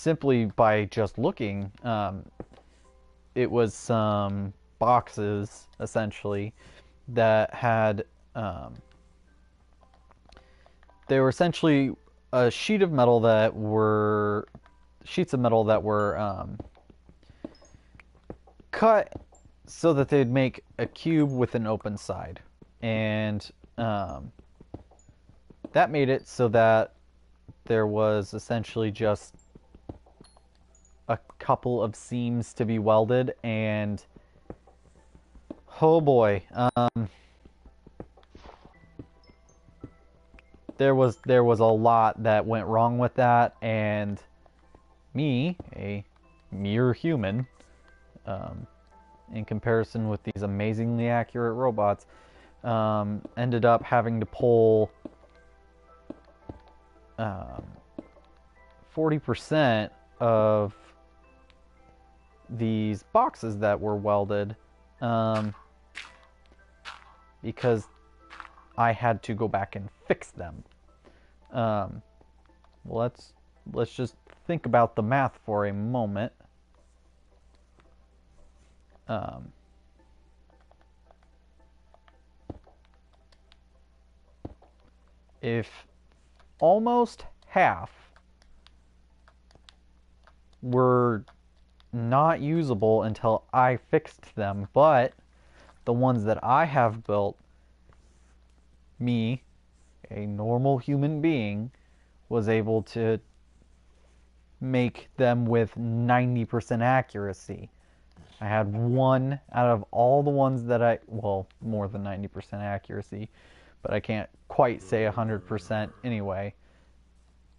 simply by just looking, it was some boxes, essentially, that had, they were essentially a sheet of metal that were, sheets of metal that were cut so that they'd make a cube with an open side. And that made it so that there was essentially just a couple of seams to be welded, and oh boy, there was a lot that went wrong with that, and me, a mere human, in comparison with these amazingly accurate robots, ended up having to pull 40% of these boxes that were welded, because I had to go back and fix them. Let's just think about the math for a moment. If almost half were not usable until I fixed them, but the ones that I have built, me, a normal human being, was able to make them with 90% accuracy. I had one out of all the ones that well, more than 90% accuracy, but I can't quite say 100% anyway.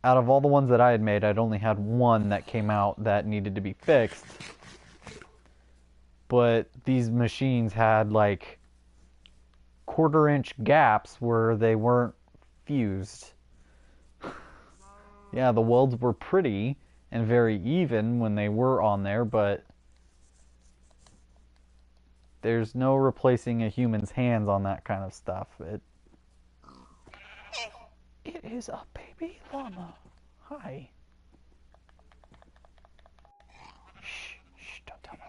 Out of all the ones that I had made, I'd only had one that came out that needed to be fixed. But these machines had like 1/4-inch gaps where they weren't fused. Yeah, the welds were pretty and very even when they were on there, but there's no replacing a human's hands on that kind of stuff. It is a baby llama. Hi. Shh, shh, don't tell me.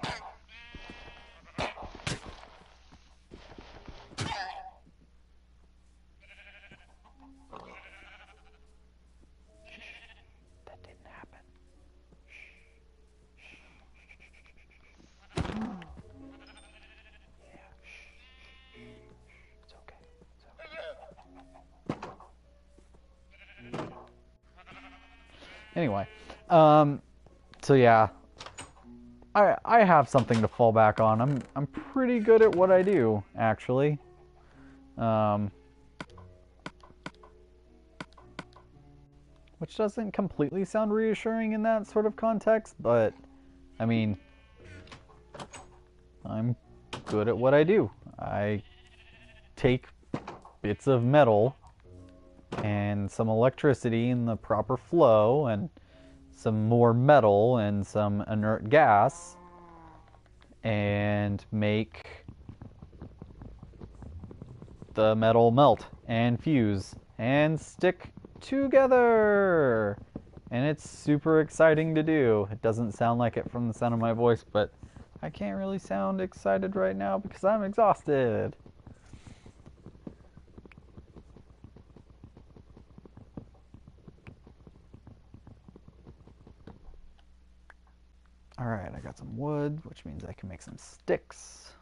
That didn't happen. It's okay. Anyway, so yeah, I have something to fall back on. I'm pretty good at what I do, actually. Which doesn't completely sound reassuring in that sort of context, but I mean, I'm good at what I do. I take bits of metal and some electricity in the proper flow and some more metal and some inert gas and make the metal melt and fuse and stick together. And it's super exciting to do. It doesn't sound like it from the sound of my voice, but I can't really sound excited right now because I'm exhausted. Alright, I got some wood, which means I can make some sticks.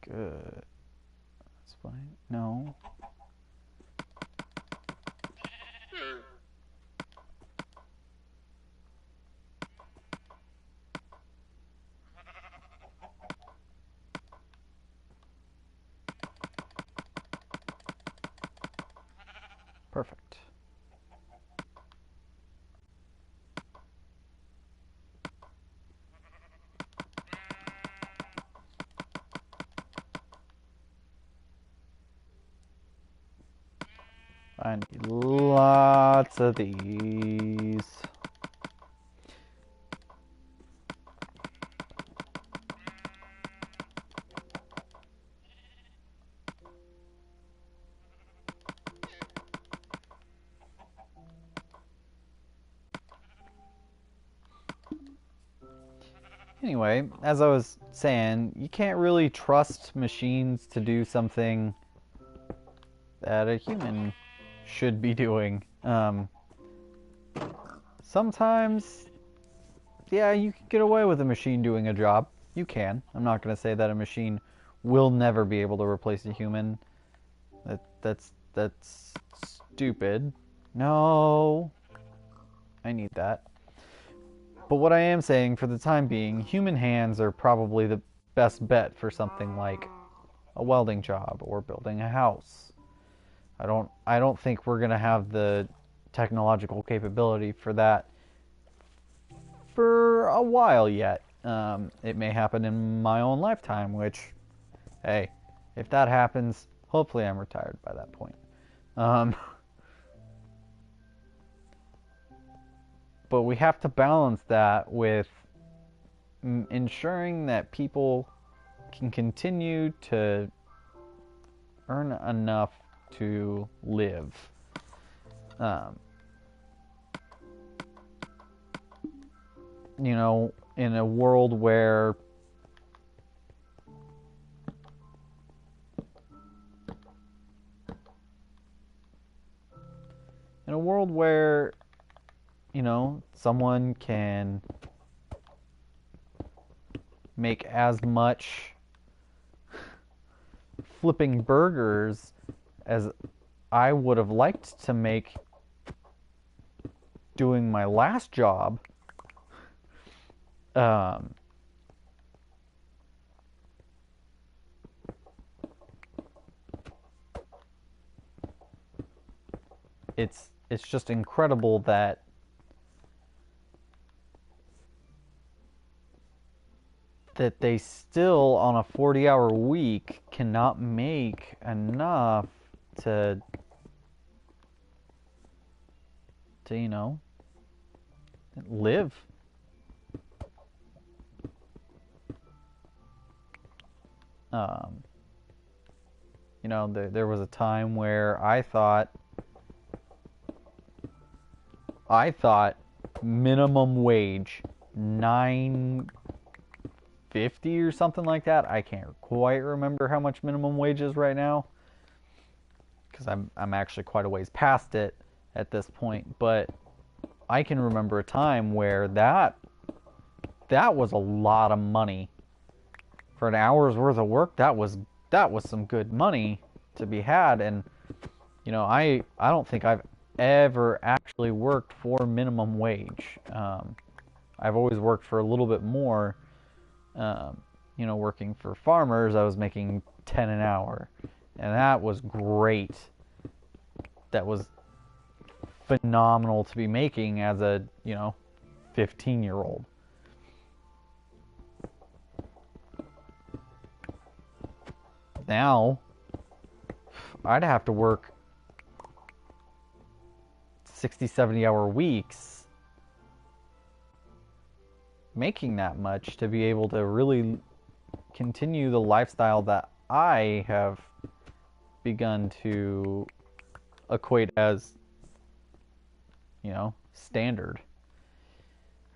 Good. That's fine. No. Perfect. I need lots of these. Anyway, as I was saying, you can't really trust machines to do something that a human should be doing. Sometimes, yeah, you can get away with a machine doing a job. You can. I'm not going to say that a machine will never be able to replace a human. That's stupid. No, I need that. But what I am saying, for the time being, human hands are probably the best bet for something like a welding job or building a house. I don't think we're gonna have the technological capability for that for a while yet. It may happen in my own lifetime, which, hey, if that happens, hopefully I'm retired by that point. Um, but we have to balance that with ensuring that people can continue to earn enough to live. Um, you know, in a world where you know, someone can make as much flipping burgers as I would have liked to make doing my last job. Um, it's just incredible that they still on a 40-hour week cannot make enough to you know, live. Um, you know, there was a time where I thought minimum wage $9.50 or something like that. I can't quite remember how much minimum wage is right now because I'm actually quite a ways past it at this point. But I can remember a time where that was a lot of money for an hour's worth of work. That was some good money to be had. And you know, I don't think I've ever actually worked for minimum wage. I've always worked for a little bit more. You know, working for farmers, I was making 10 an hour, and that was great. That was phenomenal to be making as a, you know, 15-year-old. Now, I'd have to work 60, 70-hour weeks making that much to be able to really continue the lifestyle that I have begun to equate as, you know, standard.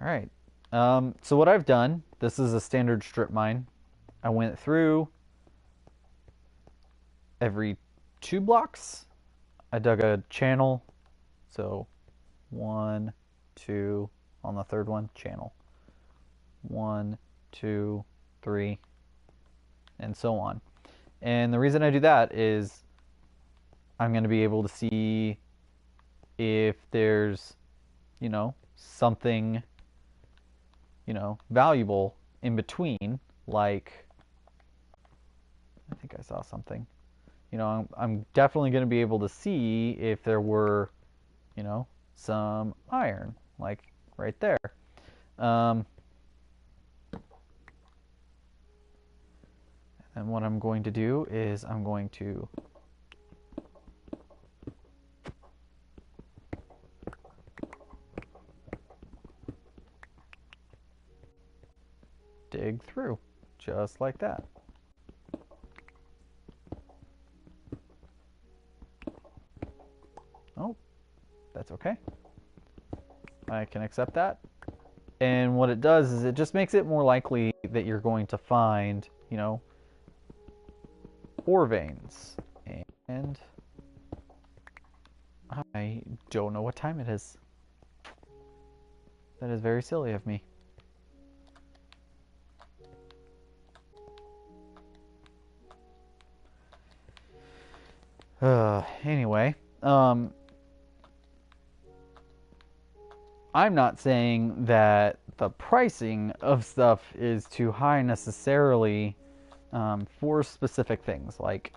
All right. So what I've done, this is a standard strip mine. I went through every 2 blocks. I dug a channel. So 1, 2, on the third one, channel. 1, 2, 3, and so on. And the reason I do that is I'm going to be able to see if there's, you know, something, you know, valuable in between. Like, I think I saw something. You know, I'm definitely going to be able to see if there were, you know, some iron, like right there. And what I'm going to do is I'm going to dig through, just like that. Oh, that's okay. I can accept that. And what it does is it just makes it more likely that you're going to find, you know, ore veins. And I don't know what time it is. That is very silly of me. Anyway, I'm not saying that the pricing of stuff is too high necessarily for specific things. Like,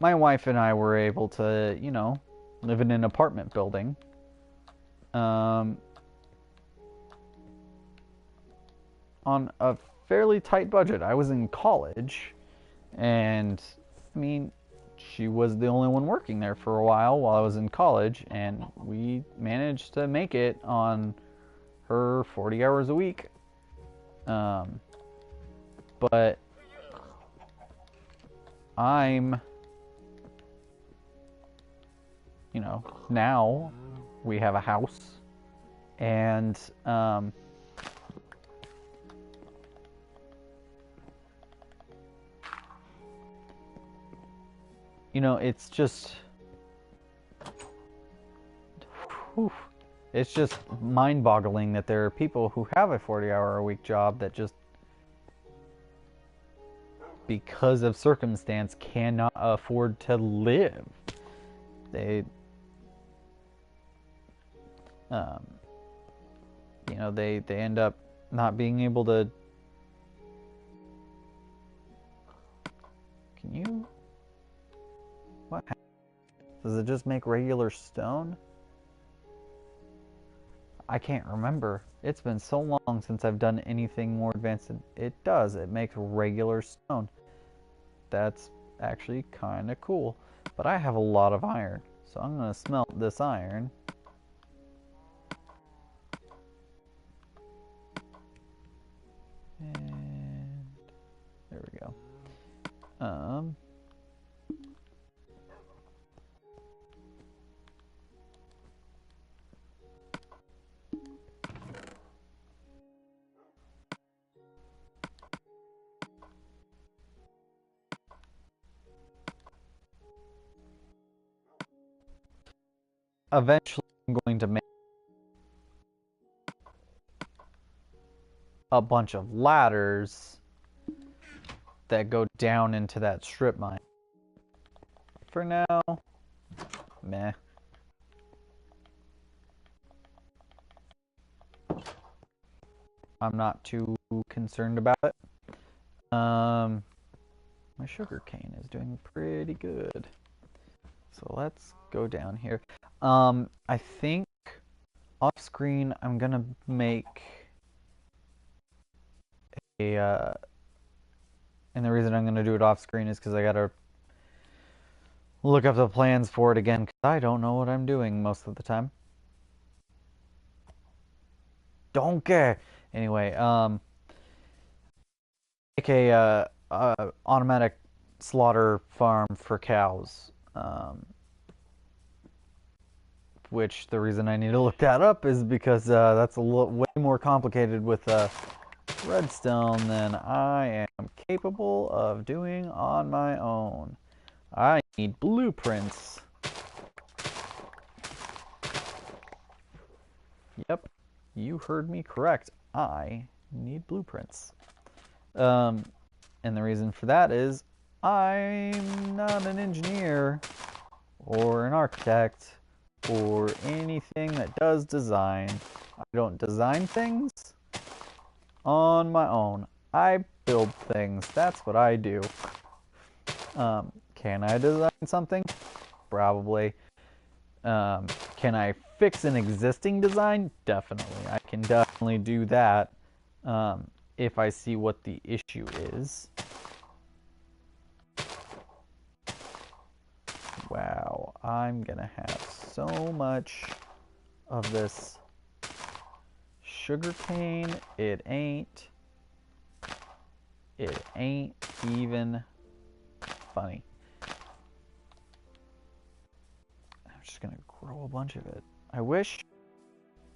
my wife and I were able to, you know, live in an apartment building. On a fairly tight budget. I was in college, and I mean, she was the only one working there for a while I was in college, and we managed to make it on her 40 hours a week. But I'm, you know, now we have a house, and you know, it's just, it's just mind-boggling that there are people who have a 40-hour-a-week job that just, because of circumstance, cannot afford to live. They, you know, they end up not being able to. Can you? What happens? Does it just make regular stone? I can't remember. It's been so long since I've done anything more advanced. It does. It makes regular stone. That's actually kind of cool. But I have a lot of iron, so I'm going to smelt this iron. And there we go. Eventually, I'm going to make a bunch of ladders that go down into that strip mine. For now, meh. I'm not too concerned about it. My sugar cane is doing pretty good. So let's go down here. I think off screen I'm gonna make a, and the reason I'm gonna do it off screen is because I gotta look up the plans for it again, because I don't know what I'm doing most of the time. Don't care. Anyway, make a automatic slaughter farm for cows. Which the reason I need to look that up is because that's a way more complicated with redstone than I am capable of doing on my own. I need blueprints. Yep, you heard me correct. I need blueprints. And the reason for that is I'm not an engineer or an architect or anything that does design. I don't design things on my own. I build things. That's what I do. Can I design something? Probably. Can I fix an existing design? Definitely. I can definitely do that if I see what the issue is. Wow, I'm gonna have so much of this sugarcane. It ain't even funny. I'm just gonna grow a bunch of it. I wish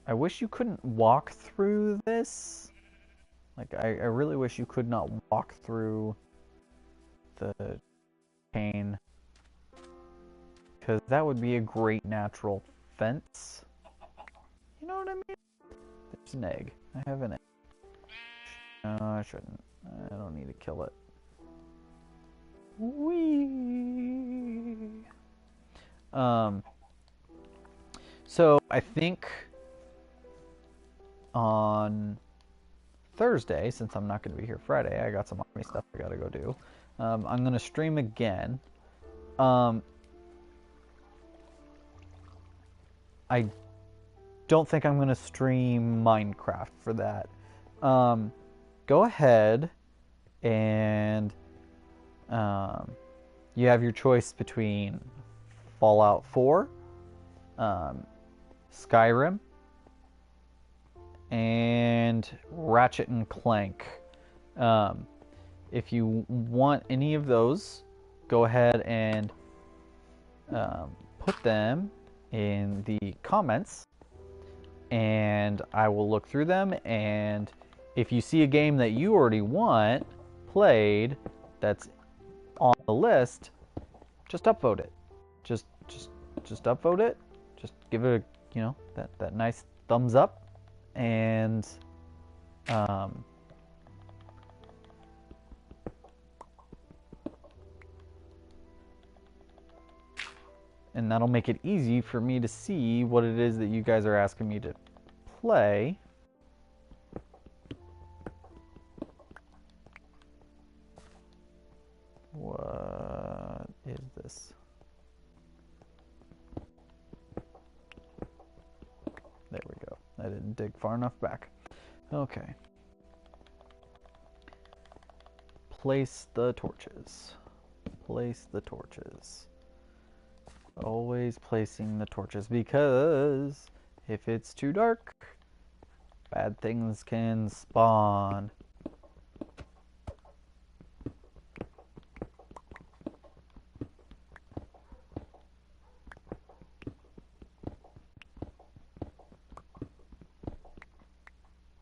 I wish you couldn't walk through this. Like, I really wish you could not walk through the cane. Because that would be a great natural fence. You know what I mean? There's an egg. I have an egg. No, I shouldn't. I don't need to kill it. Whee! So I think on Thursday, since I'm not going to be here Friday, I got some army stuff I got to go do. I'm going to stream again. I don't think I'm going to stream Minecraft for that. Go ahead and you have your choice between Fallout 4, Skyrim, and Ratchet and Clank. If you want any of those, go ahead and put them in the comments, and I will look through them, and if you see a game that you already want played that's on the list, just upvote it. Just upvote it. Just give it a, that nice thumbs up, and and that'll make it easy for me to see what it is that you guys are asking me to play. What is this? There we go. I didn't dig far enough back. Okay. Place the torches. Place the torches. Always placing the torches, because if it's too dark, bad things can spawn.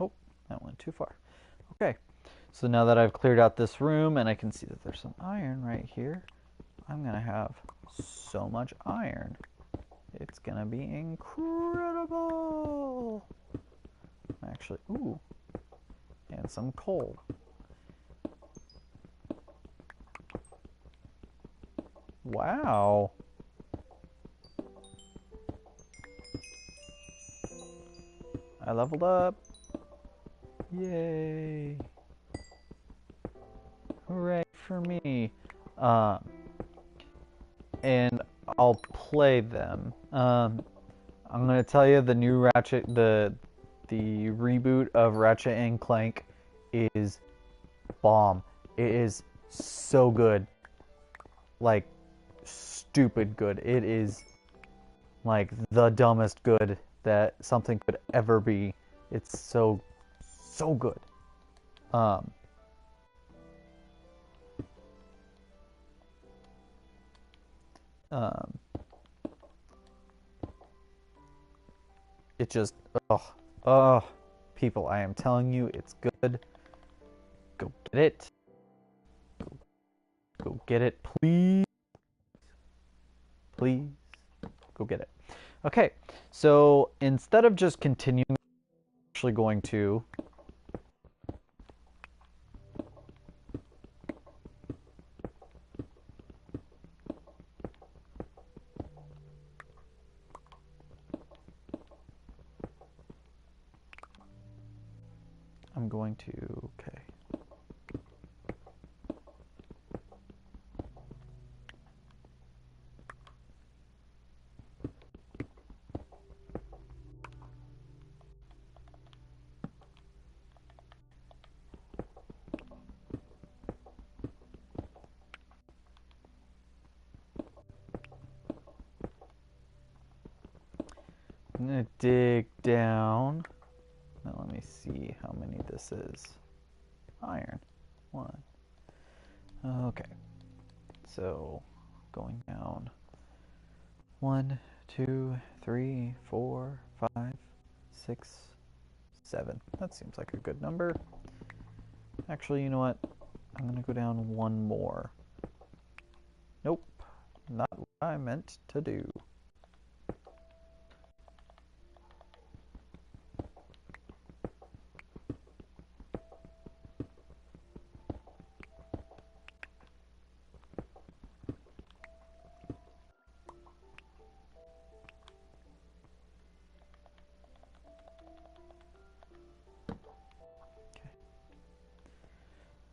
Oh, that went too far. Okay, so now that I've cleared out this room and I can see that there's some iron right here, I'm gonna have so much iron. It's gonna be incredible. Actually, ooh, and some coal. Wow. I leveled up. Yay. Hooray for me. And I'll play them. I'm gonna tell you, the new Ratchet, the reboot of Ratchet and Clank is bomb. It is so good, like stupid good. It is like the dumbest good that something could ever be. It's so good. It just, people, I am telling you, it's good. Go get it. Go get it, please. Please, go get it. Okay, so instead of just continuing, I'm actually going to okay. I'm gonna dig down. Now let me see how many this is. Iron. 1. Okay. So going down. 1, 2, 3, 4, 5, 6, 7. That seems like a good number. Actually, you know what? I'm going to go down one more. Nope, not what I meant to do.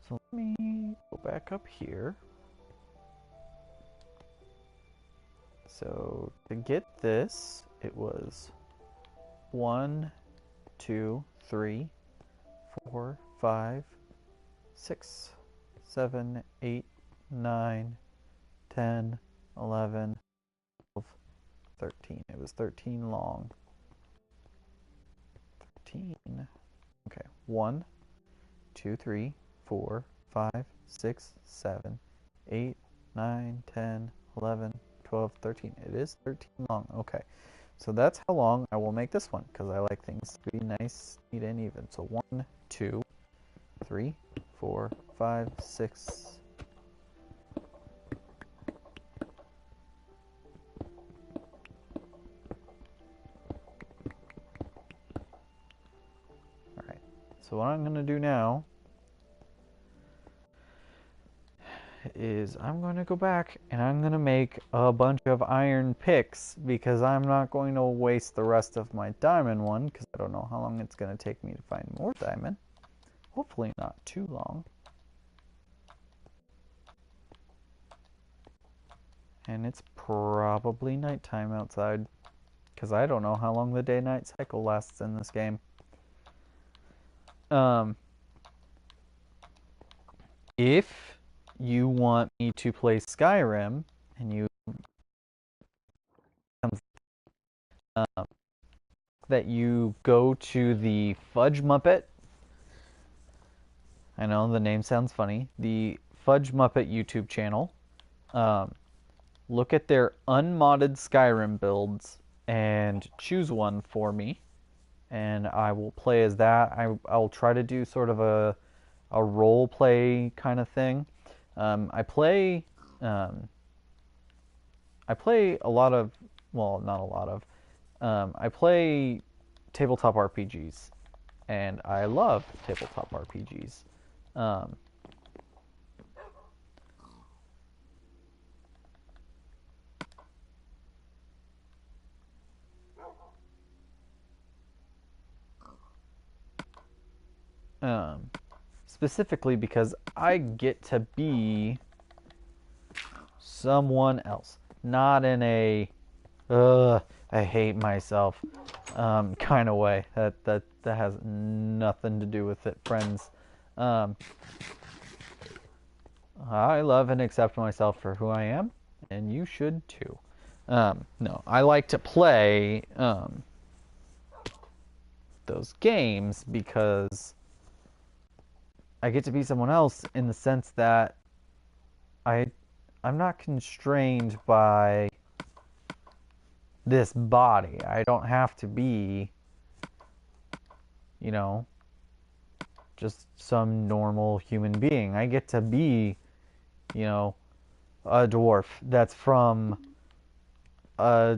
So let me go back up here. So to get this, it was 1, 2, 3, 4, 5, 6, 7, 8, 9, 10, 11, 12, 13. It was 13 long. 13. Okay. 1, 2, 3, 4, 5, 6, 7, 8, 9, 10, 11, 12, 13. It is 13 long. Okay. So that's how long I will make this one, because I like things to be nice, neat, and even. So 1, 2, 3, 4, 5, 6. Alright. So what I'm going to do now is I'm going to go back and I'm going to make a bunch of iron picks, because I'm not going to waste the rest of my diamond one, because I don't know how long it's going to take me to find more diamond. Hopefully not too long. And it's probably nighttime outside, because I don't know how long the day-night cycle lasts in this game. If you want me to play Skyrim, and you that you go to the Fudge Muppet. I know the name sounds funny. The Fudge Muppet YouTube channel. Look at their unmodded Skyrim builds and choose one for me, and I will play as that. I'll try to do sort of a role play kind of thing. I play a lot of, well, not a lot of. I play tabletop RPGs, and I love tabletop RPGs. Specifically because I get to be someone else, not in a I hate myself kind of way. That has nothing to do with it, friends. I love and accept myself for who I am, and you should too. No, I like to play those games because I get to be someone else, in the sense that I'm not constrained by this body. I don't have to be, just some normal human being. I get to be, a dwarf that's from a,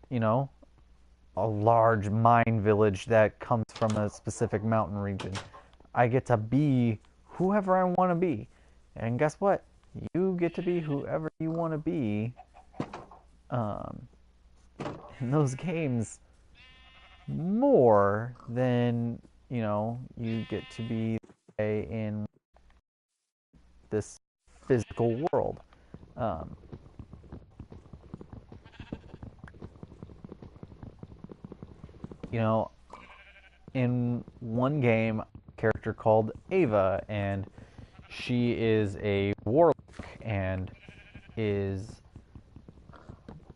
a large mine village that comes from a specific mountain region. I get to be whoever I want to be. And guess what? You get to be whoever you want to be in those games, more than, you get to be in this physical world. In one game, a character called Ava, and she is a warlock and is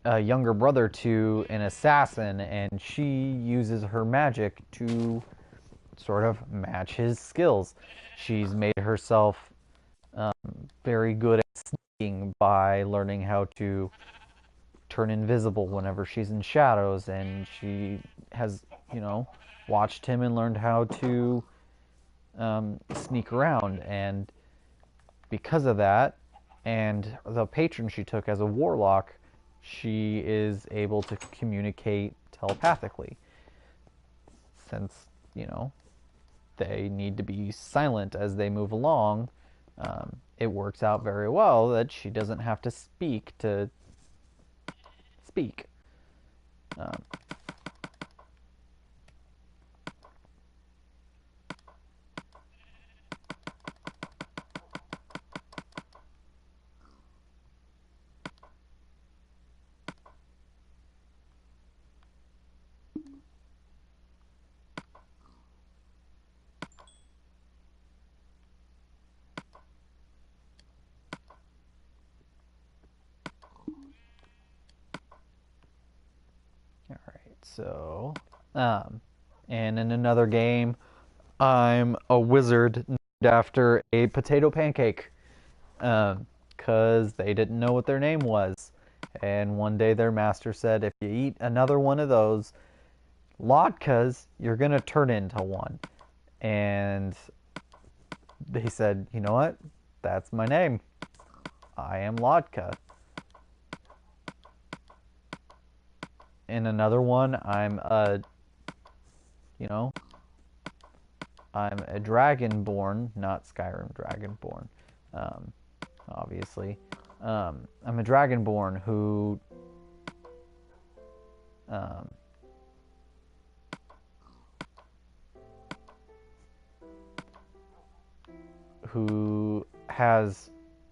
a younger brother to an assassin, and she uses her magic to sort of match his skills. She's made herself very good at sneaking by learning how to turn invisible whenever she's in shadows, and she has, watched him and learned how to sneak around. And because of that, and the patron she took as a warlock, she is able to communicate telepathically. Since, they need to be silent as they move along, it works out very well that she doesn't have to speak to speak. Um, all right, so, and in another game, I'm a wizard named after a potato pancake, because they didn't know what their name was. And one day their master said, if you eat another one of those latkes, you're going to turn into one. And they said, you know what? That's my name. I am Latka. In another one, I'm a dragonborn, not Skyrim dragonborn, obviously. I'm a dragonborn um, who has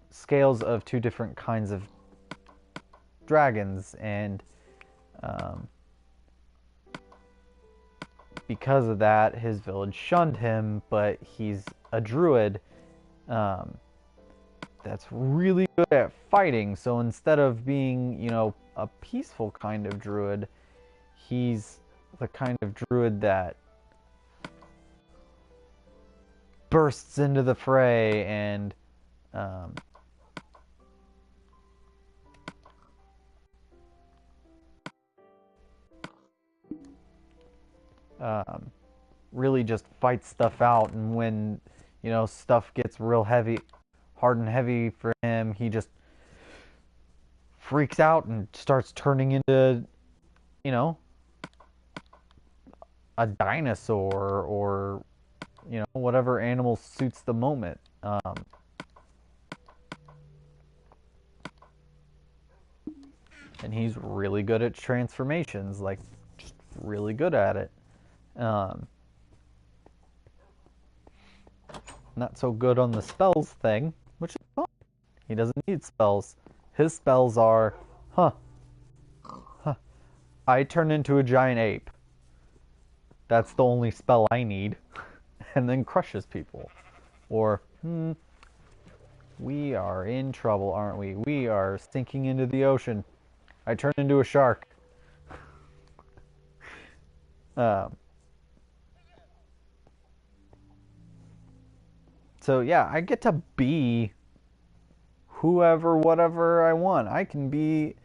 scales of two different kinds of dragons, and because of that, his village shunned him, but he's a druid that's really good at fighting. So instead of being, a peaceful kind of druid, he's the kind of druid that bursts into the fray and really just fights stuff out. And when, stuff gets real heavy, hard and heavy for him, he just freaks out and starts turning into, a dinosaur or, whatever animal suits the moment. And he's really good at transformations, like, just really good at it. Um, Not so good on the spells thing, which is fine. He doesn't need spells. His spells are, huh, I turn into a giant ape. That's the only spell I need. And then crushes people. Or, we are in trouble, aren't we? We are sinking into the ocean. I turn into a shark. Um, so yeah, I get to be whoever, whatever I want. I can be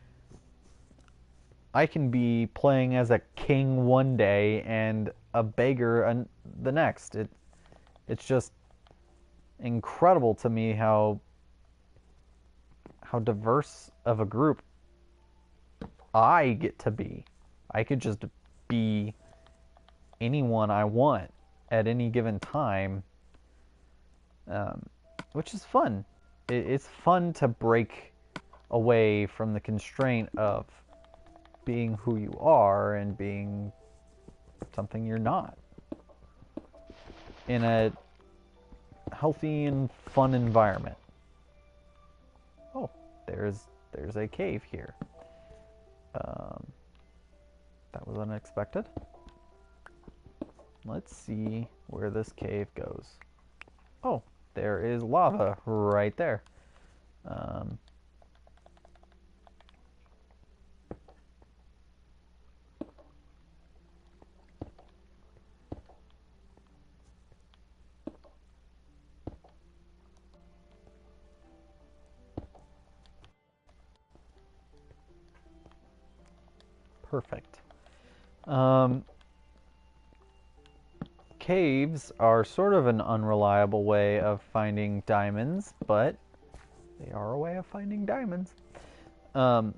playing as a king one day and a beggar the next. It's just incredible to me how diverse of a group I get to be. I could just be anyone I want at any given time, um, which is fun. It's fun to break away from the constraint of being who you are and being something you're not in a healthy and fun environment. Oh, there's a cave here. That was unexpected. Let's see where this cave goes. Oh, there is lava right there. Perfect. caves are sort of an unreliable way of finding diamonds, but they are a way of finding diamonds. Oh,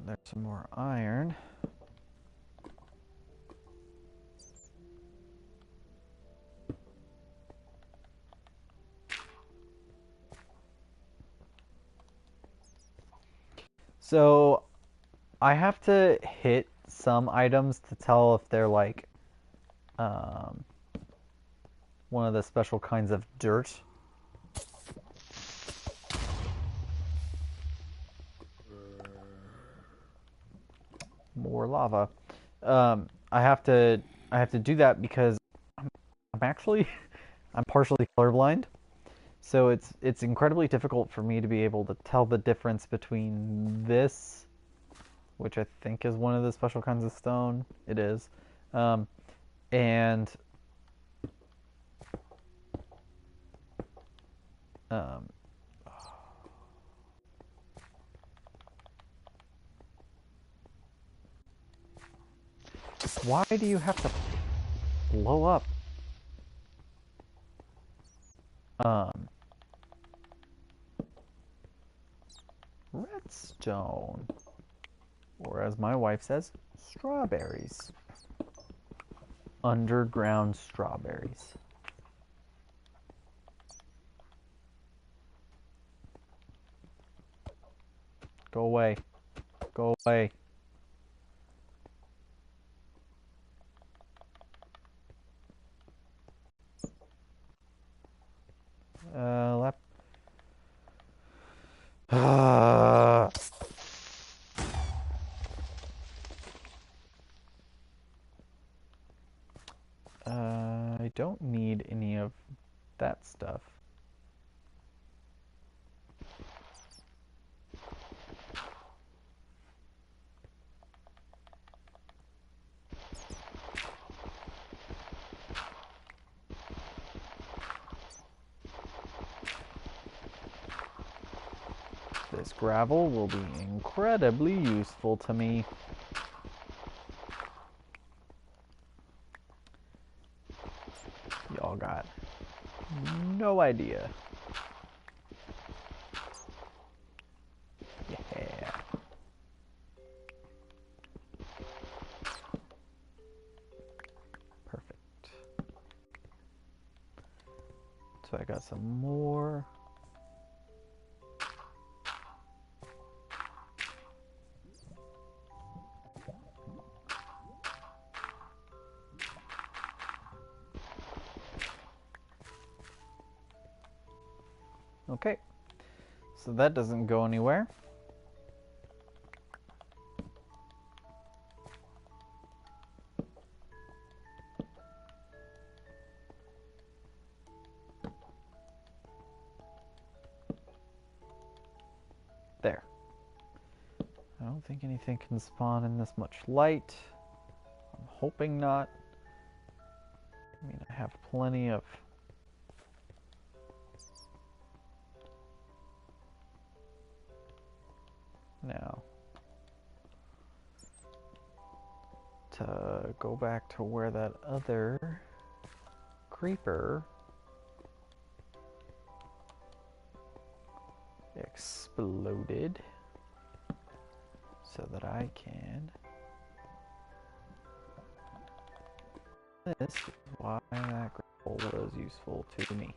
there's some more iron. So I have to hit some items to tell if they're like one of the special kinds of dirt. More lava. I have to do that because I'm actually I'm partially colorblind. So it's incredibly difficult for me to be able to tell the difference between this, which I think is one of the special kinds of stone. It is. And um, why do you have to blow up? Redstone. Or as my wife says, strawberries. Underground strawberries. Go away. Go away. Lap. I don't need any of that stuff. This gravel will be incredibly useful to me. Y'all got no idea. Yeah. Perfect. So I got some more. Okay, so that doesn't go anywhere. There. I don't think anything can spawn in this much light. I'm hoping not. I mean, I have plenty of... Now, to go back to where that other creeper exploded, so that I can... This is why that gravel was useful to me.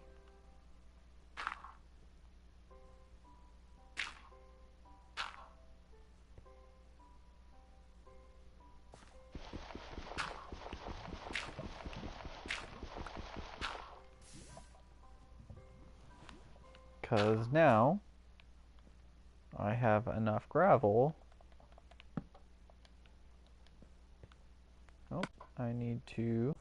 Because now I have enough gravel. Oh, I need to...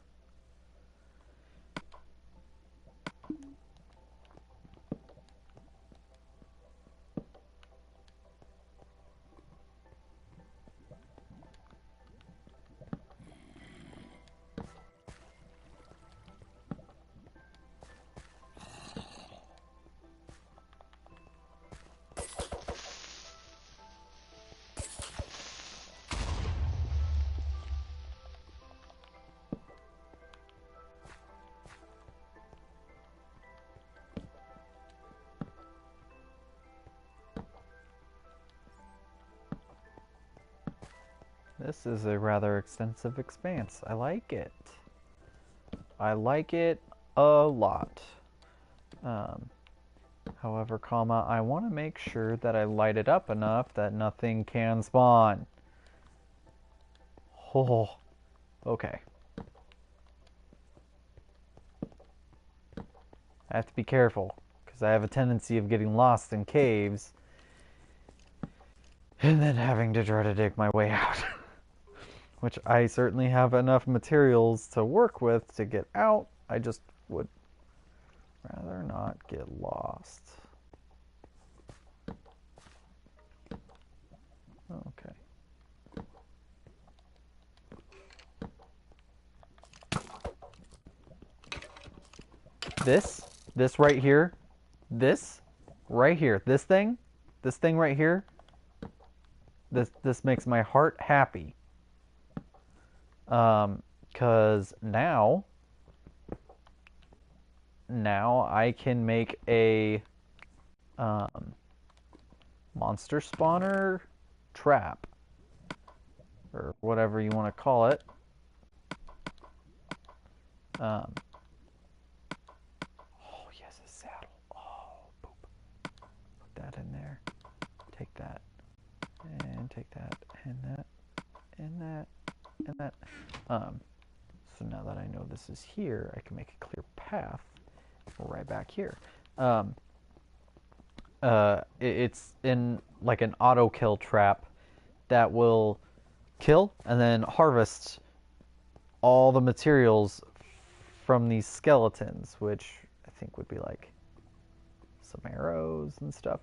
This is a rather extensive expanse. I like it. I like it a lot. However, comma, I want to make sure that I light it up enough that nothing can spawn. Oh, okay. I have to be careful, because I have a tendency of getting lost in caves and then having to try to dig my way out. Which I certainly have enough materials to work with to get out. I just would rather not get lost. Okay. This right here, this thing right here, this makes my heart happy. 'Cause now I can make a monster spawner trap, or whatever you want to call it. Oh yes, a saddle. Oh, boop. Put that in there. Take that, and take that, and that, and that, and that. So now that I know this is here, I can make a clear path right back here. It's in like an auto kill trap that will kill and then harvest all the materials from these skeletons, which I think would be like some arrows and stuff.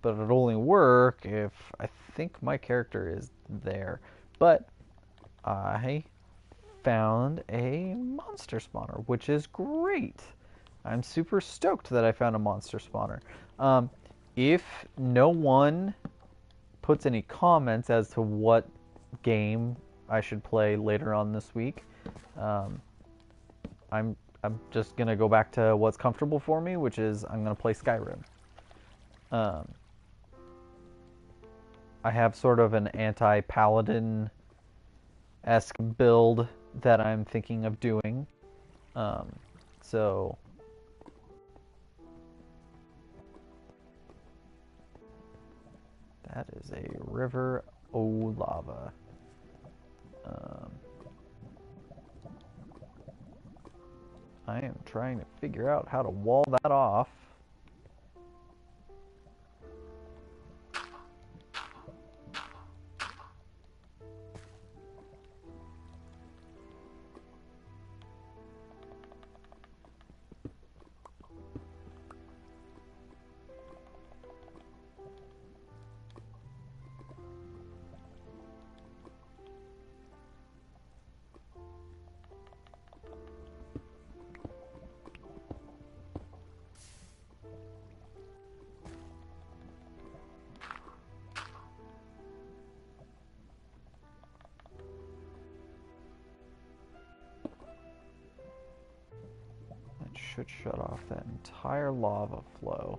But it'd only work if I think my character is there. But I found a monster spawner, which is great. I'm super stoked that I found a monster spawner. If no one puts any comments as to what game I should play later on this week, I'm just gonna go back to what's comfortable for me, which is I'm gonna play Skyrim. I have sort of an anti-paladin-esque build that I'm thinking of doing. So that is a river o' lava. I am trying to figure out how to wall that off. Should shut off that entire lava flow.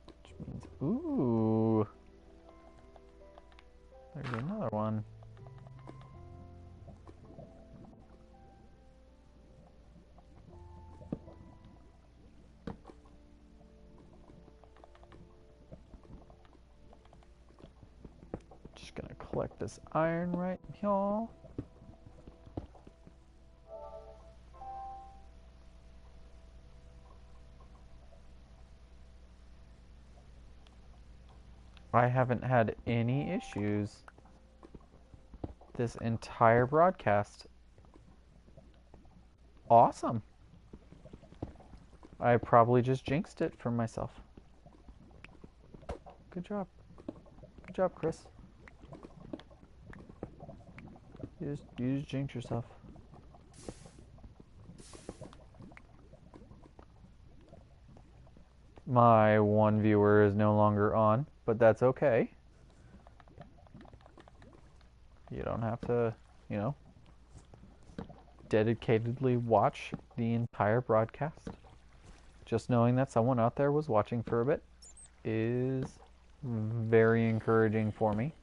Which means, ooh, there's another one. Gonna collect this iron right here. I haven't had any issues this entire broadcast. Awesome. I probably just jinxed it for myself. Good job. Good job, Chris. You just jinxed yourself. My one viewer is no longer on, but that's okay. You don't have to you know, dedicatedly watch the entire broadcast. Just knowing that someone out there was watching for a bit is very encouraging for me.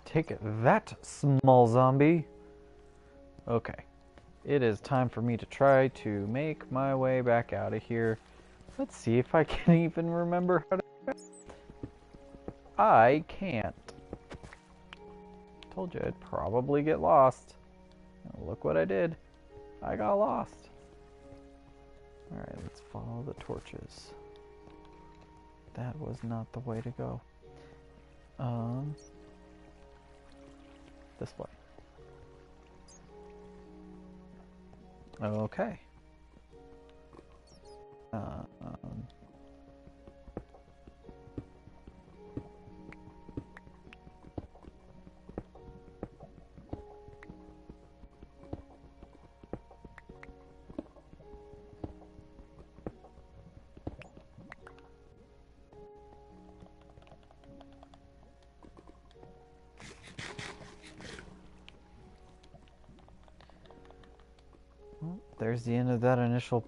Take that, small zombie. Okay. It is time for me to try to make my way back out of here. Let's see if I can even remember how to... I can't. Told you I'd probably get lost. Look what I did. I got lost. Alright, let's follow the torches. That was not the way to go. This way. Okay. Well, there's the end of that initial,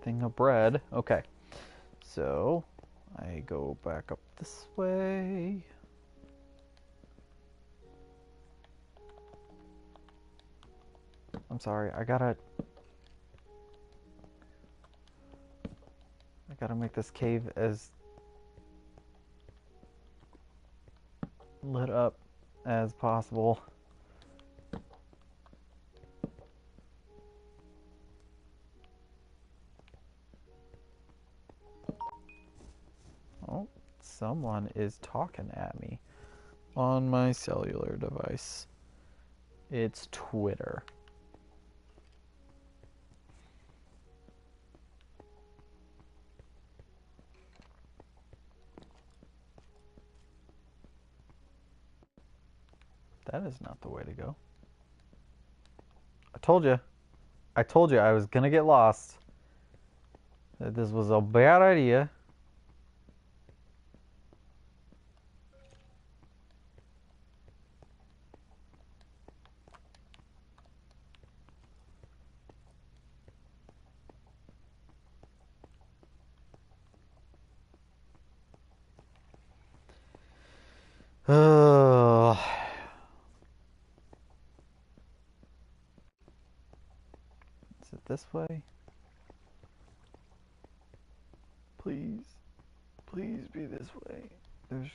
thing of bread. Okay. So, I go back up this way. I'm sorry, I gotta make this cave as lit up as possible. Oh, someone is talking at me on my cellular device. It's Twitter. That is not the way to go. I told you I was gonna get lost. That this was a bad idea. Is it this way? Please. Please be this way. There's...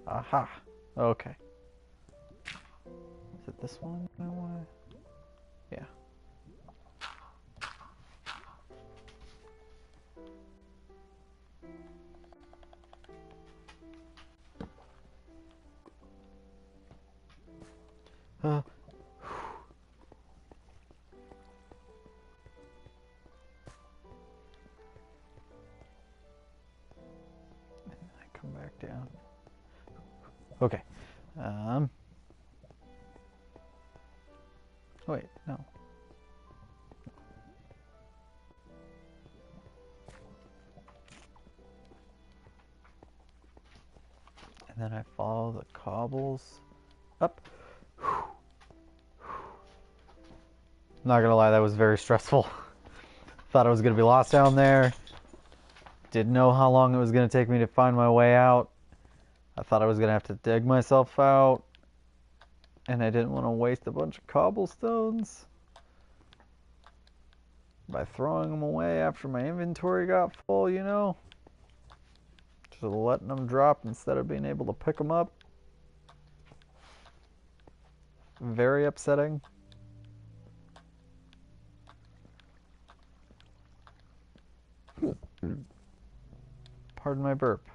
Aha. Okay. Is it this one I want? Yeah. Uh. I come back down. Okay. Wait, no. And then I follow the cobbles up. Not gonna lie, that was very stressful. Thought I was gonna be lost down there. Didn't know how long it was gonna take me to find my way out. I thought I was gonna have to dig myself out. And I didn't want to waste a bunch of cobblestones by throwing them away after my inventory got full, you know? Just letting them drop instead of being able to pick them up. Very upsetting. Pardon my burp.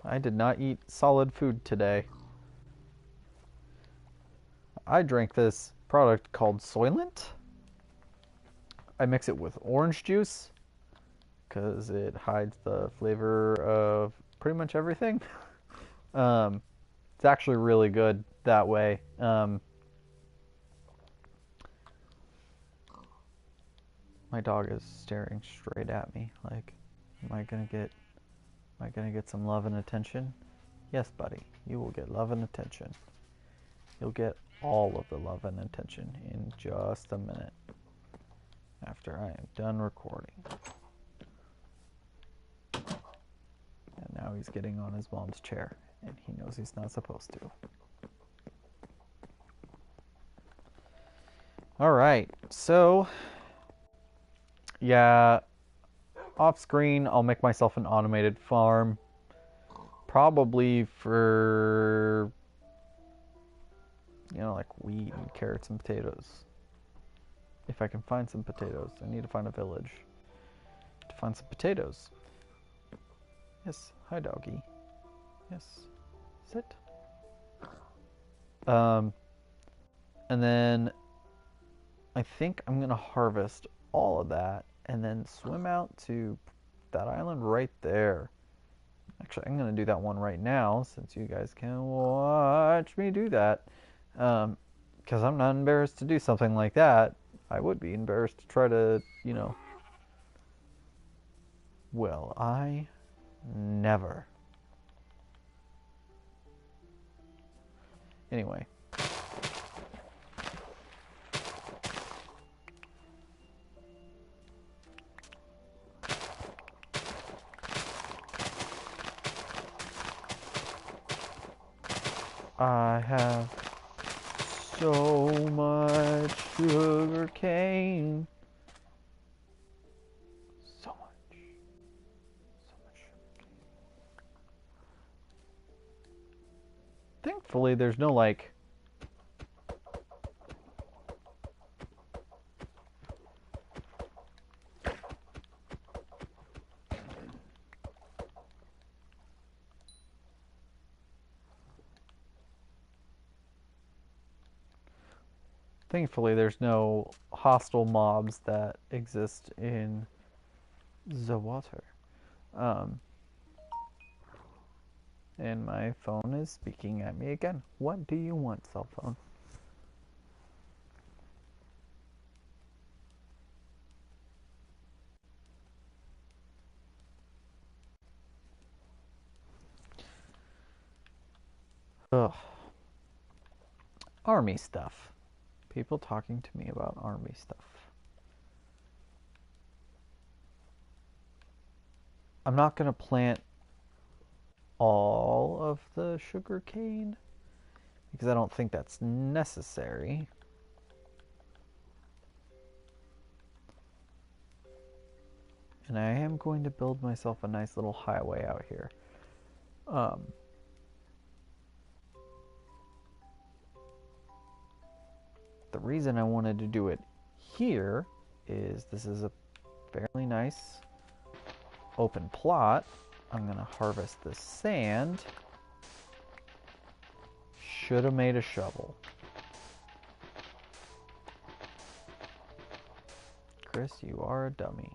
I did not eat solid food today. I drank this product called Soylent. I mix it with orange juice because it hides the flavor of pretty much everything. It's actually really good that way. My dog is staring straight at me like, am I gonna get some love and attention? Yes, buddy, you will get love and attention. You'll get all of the love and attention in just a minute after I am done recording. And now he's getting on his mom's chair, and he knows he's not supposed to. Alright, so yeah, off screen I'll make myself an automated farm. Probably for, you know, like wheat and carrots and potatoes. If I can find some potatoes. I need to find a village to find some potatoes. Yes, hi doggy. Yes, sit. And then I think I'm gonna harvest all of that and then swim out to that island right there. Actually, I'm gonna do that one right now since you guys can watch me do that. Because I'm not embarrassed to do something like that. I would be embarrassed to try to, you know. Well, I never. Anyway. I have so much sugar cane. So much. So much sugar cane. Thankfully, there's no, like... Thankfully, there's no hostile mobs that exist in the water. And my phone is speaking at me again. What do you want, cell phone? Ugh. Army stuff. People talking to me about army stuff. I'm not going to plant all of the sugar cane because I don't think that's necessary. And I am going to build myself a nice little highway out here. The reason I wanted to do it here is this is a fairly nice open plot. I'm going to harvest this sand. Should have made a shovel. Chris, you are a dummy.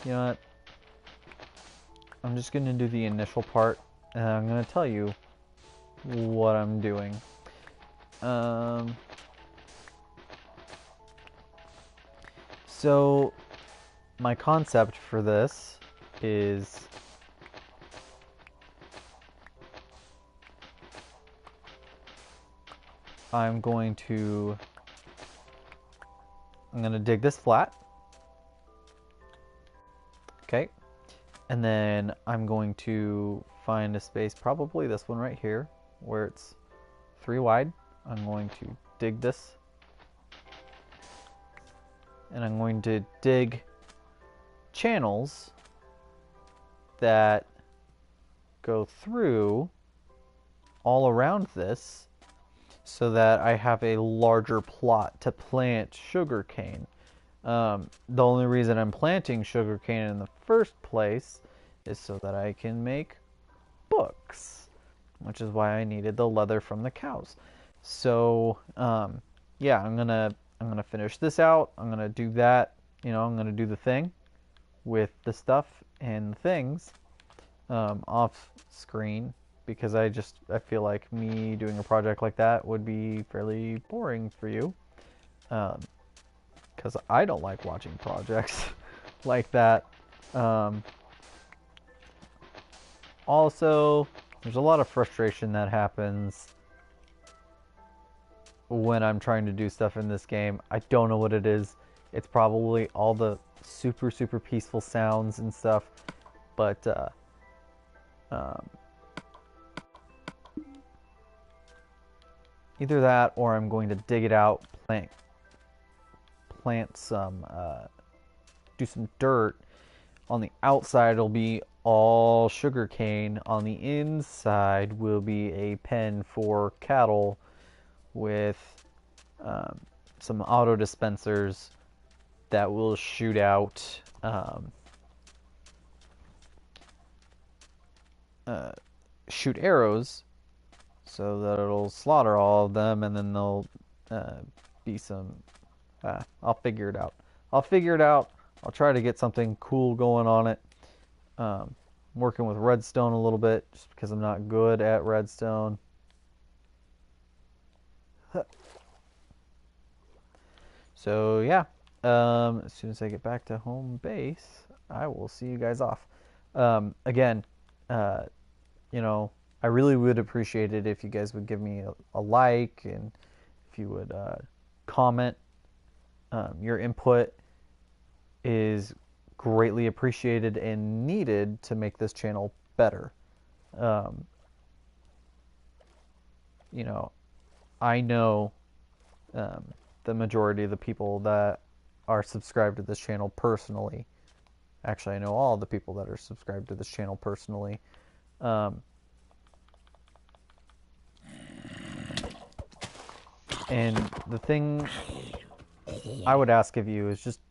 You know what? I'm just going to do the initial part, and I'm going to tell you what I'm doing. So, my concept for this is I'm going to dig this flat. Okay. And then I'm going to find a space, probably this one right here, where it's 3 wide. I'm going to dig this. And I'm going to dig channels that go through all around this so that I have a larger plot to plant sugarcane. The only reason I'm planting sugarcane in the first place is so that I can make books, which is why I needed the leather from the cows. So, yeah, I'm gonna finish this out. I'm gonna do that. You know, I'm gonna do the thing with the stuff and the things off screen because I feel like me doing a project like that would be fairly boring for you. Because I don't like watching projects like that. Also, there's a lot of frustration that happens when I'm trying to do stuff in this game. I don't know what it is. It's probably all the super, super peaceful sounds and stuff. But, either that or I'm going to dig it out, plant some, do some dirt. On the outside it'll be all sugarcane. On the inside will be a pen for cattle with some auto dispensers that will shoot out shoot arrows so that it'll slaughter all of them, and then there'll be some I'll figure it out. I'll try to get something cool going on it. Working with redstone a little bit just because I'm not good at redstone. So yeah, as soon as I get back to home base, I will see you guys off. Again, you know, I really would appreciate it if you guys would give me a like, and if you would comment. Your input is greatly appreciated and needed to make this channel better. You know, I know the majority of the people that are subscribed to this channel personally. Actually, I know all the people that are subscribed to this channel personally. And the thing I would ask of you is just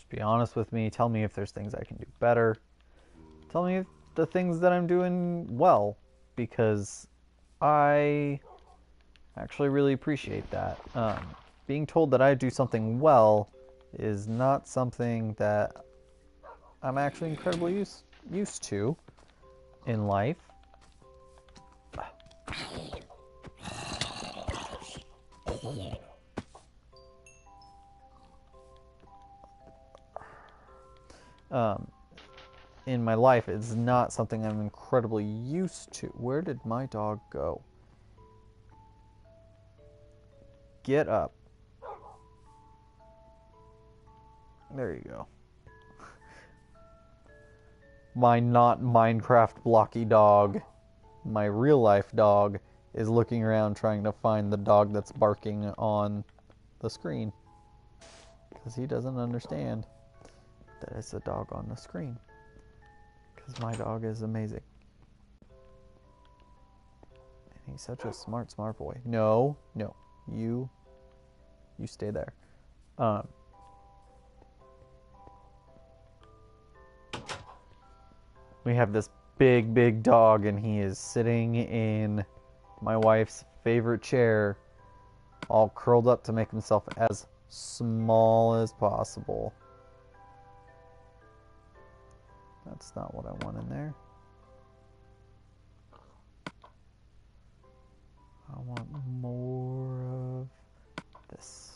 be honest with me. Tell me if there's things I can do better. Tell me the things that I'm doing well, because I I actually really appreciate that. Being told that I do something well is not something that I'm actually incredibly used to in life. In my life, it's not something I'm incredibly used to. Where did my dog go? Get up. There you go. My not Minecraft blocky dog, my real life dog, is looking around trying to find the dog that's barking on the screen. Because he doesn't understand that it's a dog on the screen. Because my dog is amazing. And he's such a smart boy. No. You stay there. We have this big dog, and he is sitting in my wife's favorite chair, all curled up to make himself as small as possible. That's not what I want in there. I want more of this.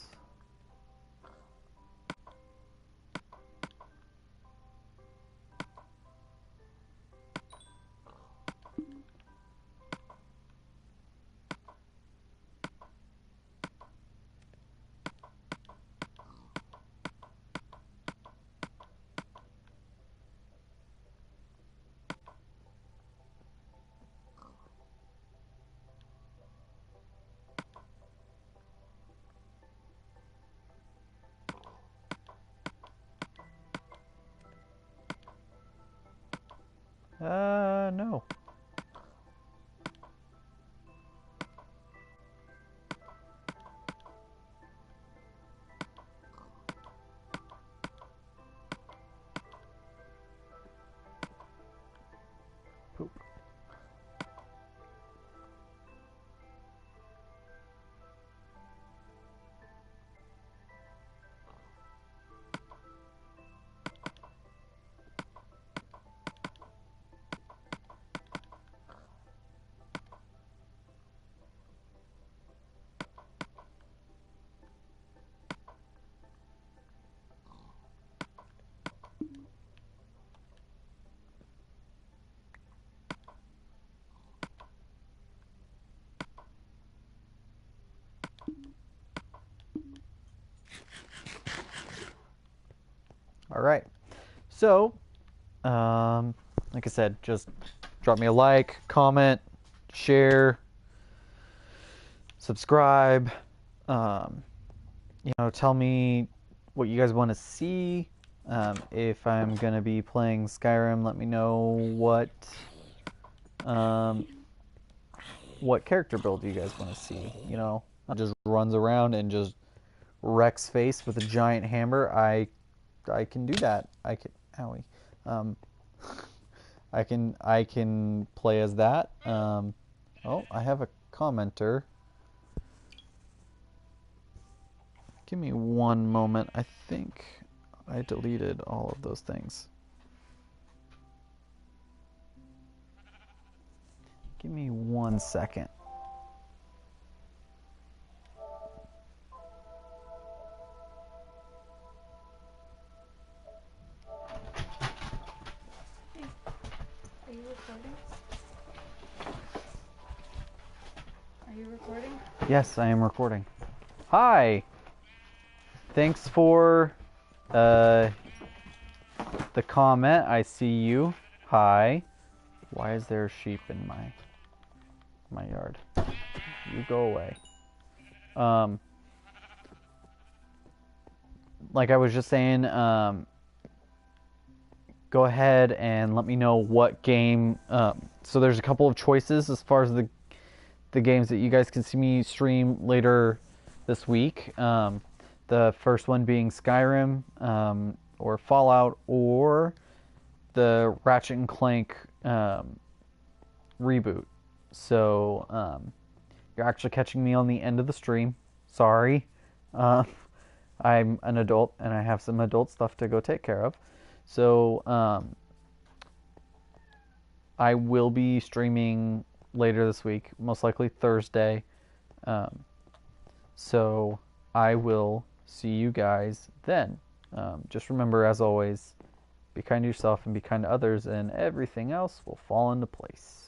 No. Poop. All right. So, like I said, just drop me a like, comment, share, subscribe. Tell me what you guys want to see. If I'm gonna be playing Skyrim, let me know what character build you guys want to see. Just runs around and just wrecks face with a giant hammer. I can do that. Owie. I can play as that. Oh, I have a commenter. Give me one moment. I think I deleted all of those things. Give me 1 second. Are you recording? Are you recording? Yes, I am recording. Hi! Thanks for the comment. I see you. Hi. Why is there a sheep in my yard? You go away. Like I was just saying, go ahead and let me know what game. So there's a couple of choices as far as the games that you guys can see me stream later this week. The first one being Skyrim, or Fallout, or the Ratchet and Clank reboot. So You're actually catching me on the end of the stream. Sorry. Uh, I'm an adult and I have some adult stuff to go take care of. So, I will be streaming later this week, most likely Thursday. Um, so I will see you guys then. Just remember, as always, be kind to yourself and be kind to others, and everything else will fall into place.